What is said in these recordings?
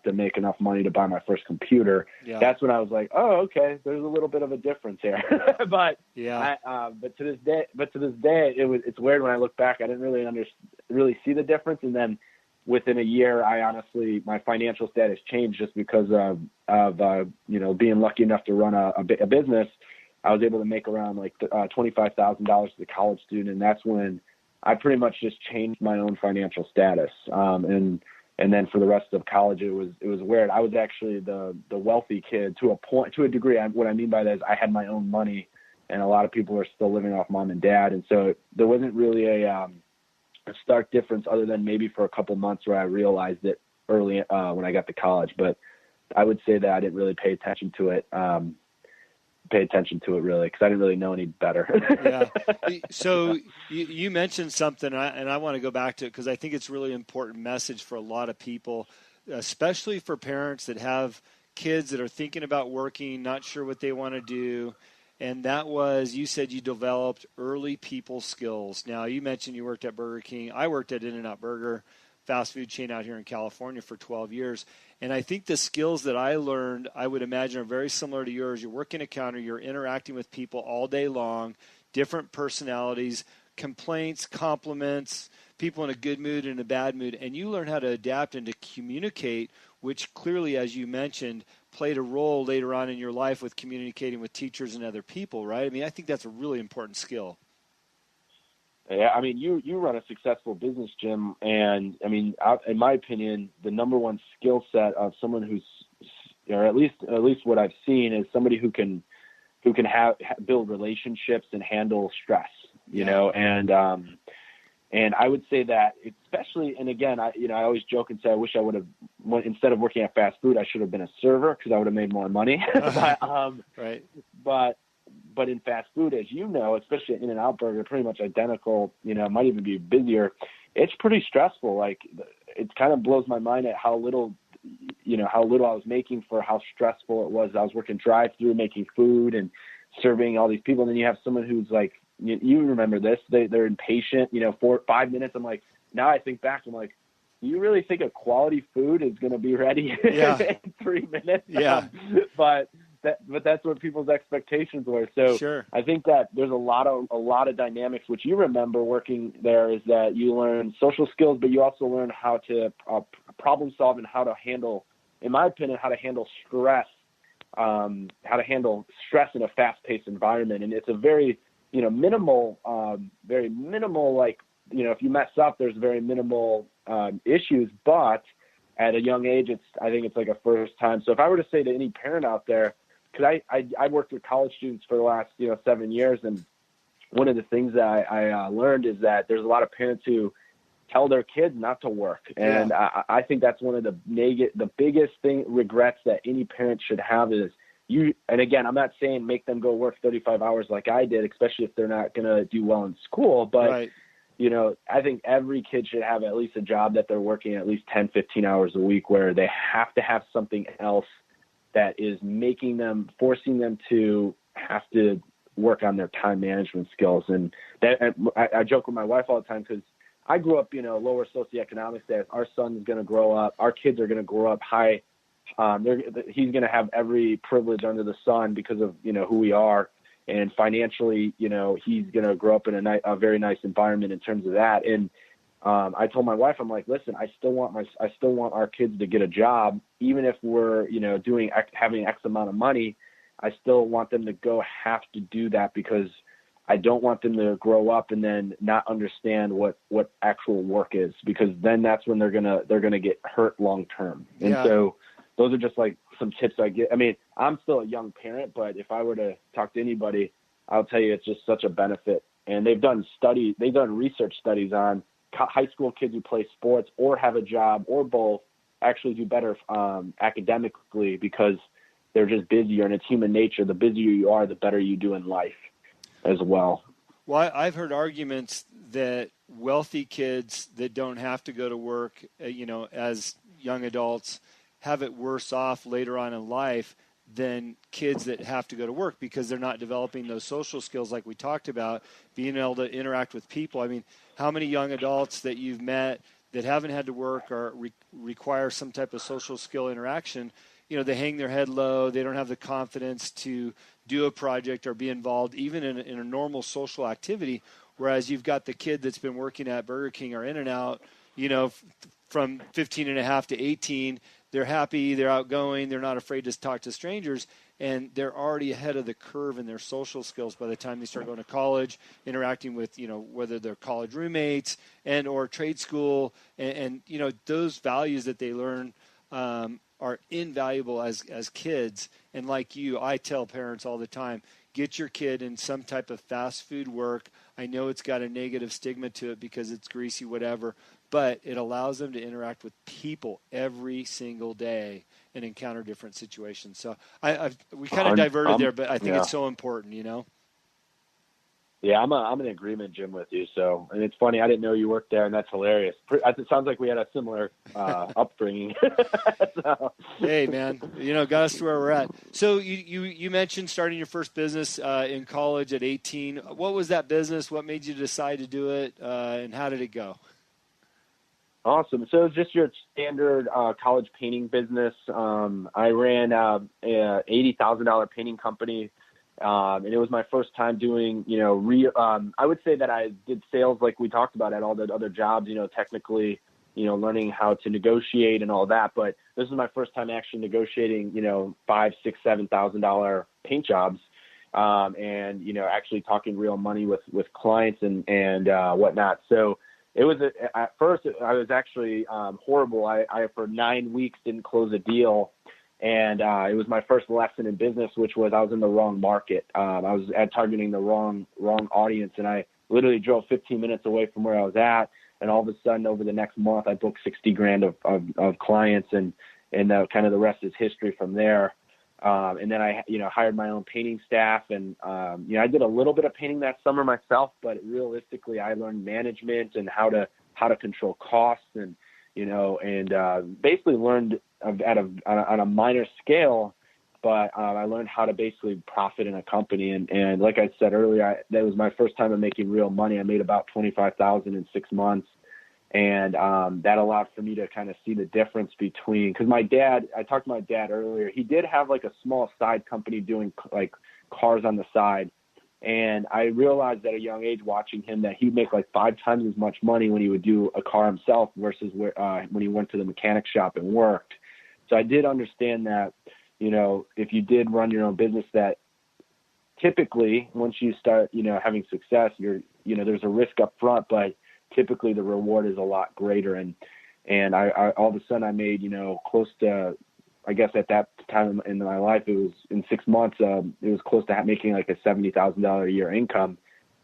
to make enough money to buy my first computer. Yeah. That's when I was like, oh, okay, there's a little bit of a difference here. but yeah. but to this day, it's weird when I look back. I didn't really see the difference, and then within a year, my financial status changed just because of being lucky enough to run a business. I was able to make around like $25,000 as a college student, and that's when I pretty much just changed my own financial status. And then for the rest of college, it was weird. I was actually the wealthy kid to a degree. What I mean by that is I had my own money, and a lot of people are still living off mom and dad, and so there wasn't really a stark difference other than maybe for a couple months where I realized it early when I got to college. But I would say that I didn't really pay attention to it really, because I didn't really know any better. Yeah. So you mentioned something, and I want to go back to it because I think it's a really important message for a lot of people, especially for parents that have kids that are thinking about working, not sure what they want to do. And that was, you said you developed early people skills. Now, you mentioned you worked at Burger King. I worked at In-N-Out Burger, fast food chain out here in California, for 12 years. And I think the skills that I learned, I would imagine, are very similar to yours. You're working a counter, you're interacting with people all day long, different personalities, complaints, compliments, people in a good mood and a bad mood. And you learn how to adapt and to communicate, which clearly, as you mentioned, played a role later on in your life with communicating with teachers and other people, right? I mean, I think that's a really important skill. Yeah, I mean, you run a successful business, Jim, and I mean, in my opinion, the number one skill set of someone who's, or at least what I've seen, is somebody who can build relationships and handle stress, you know, and I would say that especially, and again, I always joke and say I wish I would have, instead of working at fast food, I should have been a server because I would have made more money. Right. But in fast food, as you know, especially In-N-Out Burger, pretty much identical, might even be busier. It's pretty stressful. Like, it kind of blows my mind at how little I was making for how stressful it was. I was working drive-through, making food and serving all these people. And then you have someone who's like, you remember this, they're impatient, 4 or 5 minutes. I'm like, now I think back, I'm like, do you really think a quality food is going to be ready in 3 minutes? Yeah. But that's what people's expectations were. So sure. I think that there's a lot of dynamics, which you remember working there, is that you learn social skills, but you also learn how to problem solve and how to handle, in my opinion, how to handle stress, in a fast-paced environment. And it's a very, minimal, like, if you mess up, there's very minimal issues, but at a young age, I think it's like a first time. So if I were to say to any parent out there, because I worked with college students for the last 7 years, and one of the things that I learned is that there's a lot of parents who tell their kids not to work, and I think that's one of the biggest regrets that any parent should have is you. And again, I'm not saying make them go work 35 hours like I did, especially if they're not going to do well in school, but right. I think every kid should have at least a job that they're working at least 10, 15 hours a week, where they have to have something else that is forcing them to have to work on their time management skills. And that, I joke with my wife all the time, because I grew up, lower socioeconomic status. Our kids are going to grow up high. He's going to have every privilege under the sun because of, who we are. And financially, he's going to grow up in a very nice environment in terms of that. And I told my wife, I'm like, listen, I still want our kids to get a job, even if we're, having X amount of money. I still want them to have to do that, because I don't want them to grow up and then not understand what actual work is, because then that's when they're gonna get hurt long term. And so those are just like some tips I get. I mean, I'm still a young parent, but if I were to talk to anybody, I'll tell you it's just such a benefit. And they've done research studies on high school kids who play sports or have a job or both actually do better academically, because they're just busier, and it's human nature. The busier you are, the better you do in life as well. Well, I've heard arguments that wealthy kids that don't have to go to work, as young adults, have it worse off later on in life than kids that have to go to work, because they're not developing those social skills like we talked about, being able to interact with people. I mean, how many young adults that you've met that haven't had to work or require some type of social skill interaction, they hang their head low. They don't have the confidence to do a project or be involved even in a normal social activity. Whereas you've got the kid that's been working at Burger King or In-N-Out, from 15 and a half to 18, they're happy, they're outgoing, they're not afraid to talk to strangers, and they're already ahead of the curve in their social skills by the time they start going to college, interacting with, whether they're college roommates and or trade school, and those values that they learn are invaluable as kids. And like you, I tell parents all the time, get your kid in some type of fast food work. I know it's got a negative stigma to it because it's greasy, whatever, but it allows them to interact with people every single day and encounter different situations. So we kind of diverted there, but I think it's so important, Yeah, I'm in agreement, Jim, with you. So, and it's funny, I didn't know you worked there, and that's hilarious. It sounds like we had a similar upbringing. So. Hey, man, got us to where we're at. So you mentioned starting your first business in college at 18. What was that business? What made you decide to do it, and how did it go? Awesome. So it's just your standard college painting business. I ran a $80,000 painting company. And it was my first time doing, I would say that I did sales like we talked about at all the other jobs, technically, learning how to negotiate and all that. But this is my first time actually negotiating, $5,000, $6,000, $7,000 paint jobs. And, actually talking real money with clients and whatnot. So it was, at first I was actually horrible. I for 9 weeks didn't close a deal. And it was my first lesson in business, which was I was in the wrong market. I was targeting the wrong audience, and I literally drove 15 minutes away from where I was at. And all of a sudden, over the next month, I booked $60,000 of clients, and kind of the rest is history from there. And then I hired my own painting staff, and I did a little bit of painting that summer myself, but realistically, I learned management and how to control costs, and basically learned on a minor scale, but I learned how to basically profit in a company. And like I said earlier, that was my first time of making real money. I made about $25,000 in 6 months. And that allowed for me to kind of see the difference between, because I talked to my dad earlier, he did have like a small side company doing like cars on the side. And I realized at a young age watching him that he'd make like 5 times as much money when he would do a car himself versus when he went to the mechanic shop and worked. So I did understand that, if you did run your own business, that typically once you start, having success, there's a risk up front, but typically the reward is a lot greater. And I all of a sudden I made, close to, I guess at that time in my life, it was in 6 months, it was close to making like a $70,000 a year income.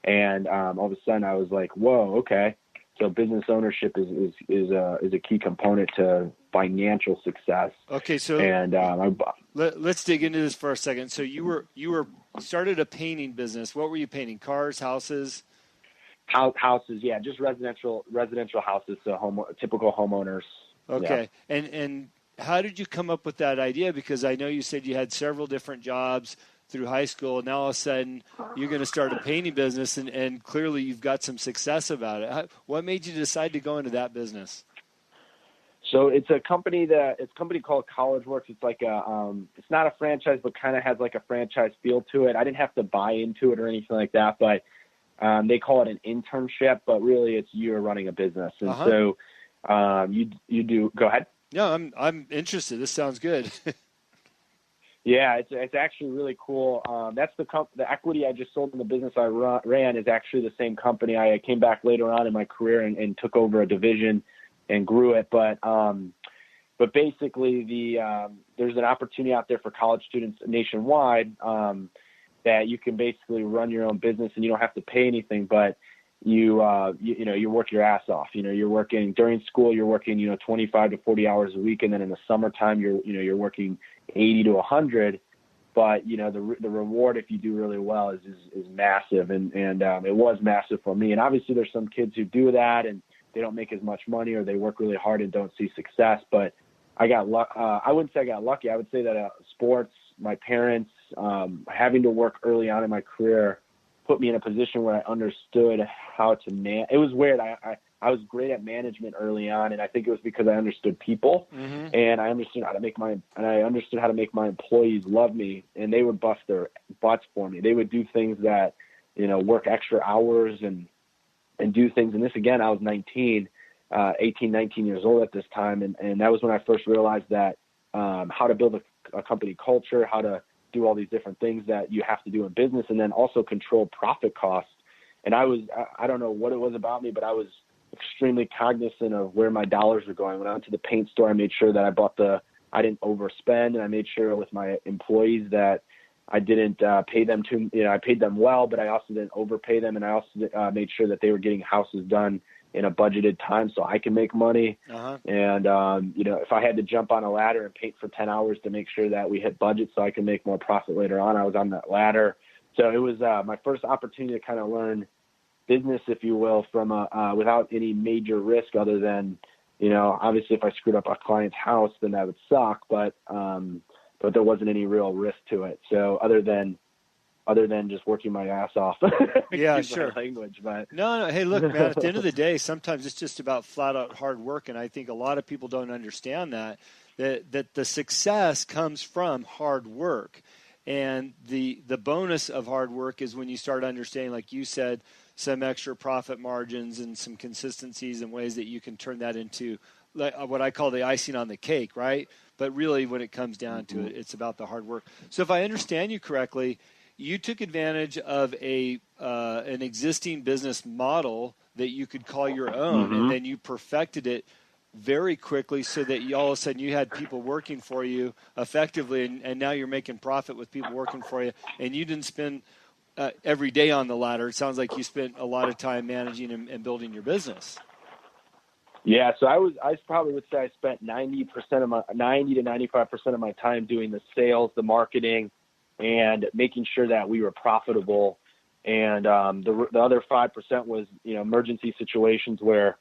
And all of a sudden I was like, whoa, okay. So business ownership is a key component to financial success. Okay, so and let's dig into this for a second. So you started a painting business. What were you painting? Cars, houses? Houses, yeah, just residential houses. So typical homeowners. Okay, yeah. And how did you come up with that idea? Because I know you said you had several different jobs through high school, and now all of a sudden you're going to start a painting business, and clearly you've got some success about it. What made you decide to go into that business? So it's a company called College Works. It's like it's not a franchise, but kind of has like a franchise feel to it. I didn't have to buy into it or anything like that, but they call it an internship, but really it's you're running a business. And so you do, go ahead. No, I'm interested. This sounds good. Yeah, it's actually really cool. That's the equity I just sold in the business I ran is actually the same company. I came back later on in my career and took over a division and grew it. But basically there's an opportunity out there for college students nationwide that you can basically run your own business and you don't have to pay anything, but you work your ass off. You're working during school, you're working, 25 to 40 hours a week. And then in the summertime, you're working 80 to 100, but the reward, if you do really well, is massive. And it was massive for me. And obviously there's some kids who do that and they don't make as much money, or they work really hard and don't see success. But I got I wouldn't say I got lucky. I would say that sports, my parents, having to work early on in my career put me in a position where I understood how to manage. It was weird. I I was great at management early on, and I think it was because I understood people, and I understood how to make my employees love me, and they would bust their butts for me. They would do things that, work extra hours and do things. And this, again, I was 19 years old at this time. And that was when I first realized that, how to build a company culture, how to do all these different things that you have to do in business, and then also control profit costs. And I don't know what it was about me, but I was extremely cognizant of where my dollars were going. When I went to the paint store, I made sure that I didn't overspend, and I made sure with my employees that I didn't pay them I paid them well, but I also didn't overpay them. And I also made sure that they were getting houses done in a budgeted time so I can make money. And, if I had to jump on a ladder and paint for 10 hours to make sure that we hit budget so I can make more profit later on, I was on that ladder. So it was my first opportunity to kind of learn business, if you will, from without any major risk other than, obviously if I screwed up a client's house, then that would suck, but there wasn't any real risk to it. So other than just working my ass off. Yeah, sure. Language, but no. Hey, look, man, at the end of the day, sometimes it's just about flat out hard work. And I think a lot of people don't understand that the success comes from hard work. And the bonus of hard work is when you start understanding, like you said, some extra profit margins and some consistencies and ways that you can turn that into what I call the icing on the cake, right? But really when it comes down to it, it's about the hard work. So if I understand you correctly, you took advantage of an existing business model that you could call your own, and then you perfected it very quickly so that all of a sudden you had people working for you effectively, and now you're making profit with people working for you, and you didn't spend every day on the ladder. It sounds like you spent a lot of time managing and building your business. Yeah, so I probably would say I spent 90 to 95% of my time doing the sales, the marketing, and making sure that we were profitable. And the other 5% was, emergency situations where,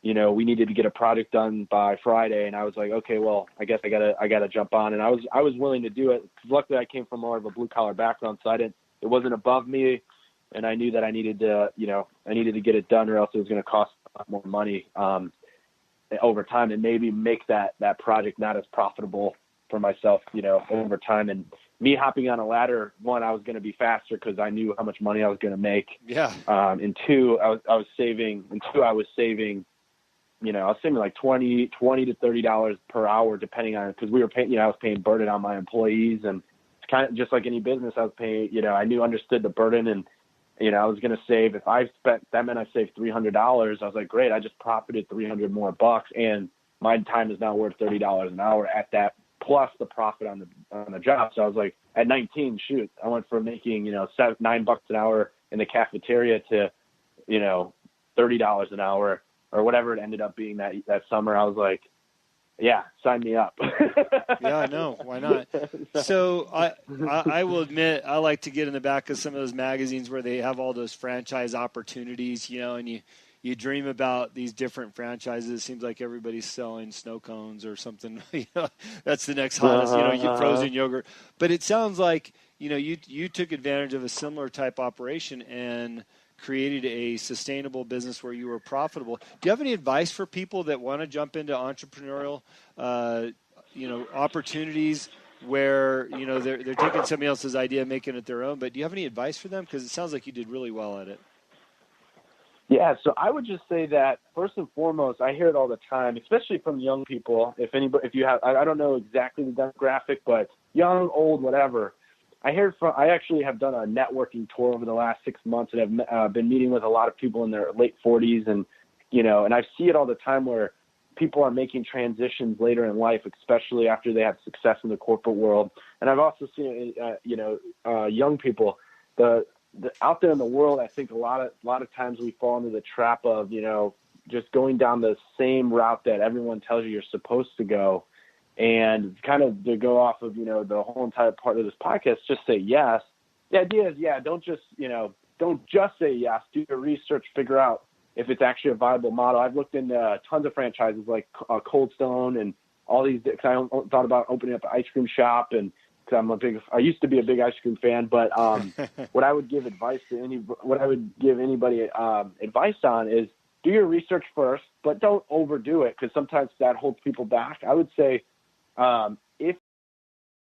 we needed to get a project done by Friday. And I was like, okay, well, I guess I gotta jump on. And I was willing to do it. Luckily I came from more of a blue collar background, so it wasn't above me. And I knew that I needed to get it done, or else it was going to cost a lot more money over time, and maybe make that project not as profitable for myself, over time. And me hopping on a ladder, one, I was going to be faster because I knew how much money I was going to make. Yeah. And two, I was saving like $20 to $30 per hour, depending on, because we were paying, I was paying burden on my employees, and it's kind of just like any business. I was paying, I understood the burden, and, I was going to save, if I spent, that meant I saved $300. I was like, great, I just profited $300 more bucks, and my time is now worth $30 an hour at that, plus the profit on the job. So I was like, at 19, shoot, I went from making, $9 an hour in the cafeteria to, $30 an hour or whatever it ended up being that summer. I was like, yeah, sign me up. Yeah, I know. Why not? So I will admit, I like to get in the back of some of those magazines where they have all those franchise opportunities, and you dream about these different franchises. It seems like everybody's selling snow cones or something. That's the next hottest, frozen yogurt. But it sounds like, you took advantage of a similar type operation and created a sustainable business where you were profitable. Do you have any advice for people that want to jump into entrepreneurial, opportunities where, they're taking somebody else's idea and making it their own? But do you have any advice for them? Because it sounds like you did really well at it. Yeah, so I would just say that first and foremost, I hear it all the time, especially from young people. If you have, I don't know exactly the demographic, but young, old, whatever. I actually have done a networking tour over the last 6 months, and have been meeting with a lot of people in their late 40s, and and I see it all the time where people are making transitions later in life, especially after they have success in the corporate world. And I've also seen young people out there in the world. I think a lot of times we fall into the trap of just going down the same route that everyone tells you you're supposed to go. And kind of to go off of, the whole entire part of this podcast, just say yes. The idea is, don't just say yes. Do your research, figure out if it's actually a viable model. I've looked into tons of franchises like Cold Stone and all these, because I thought about opening up an ice cream shop, and because I used to be a big ice cream fan, but what I would give anybody advice on is do your research first, but don't overdo it because sometimes that holds people back. I would say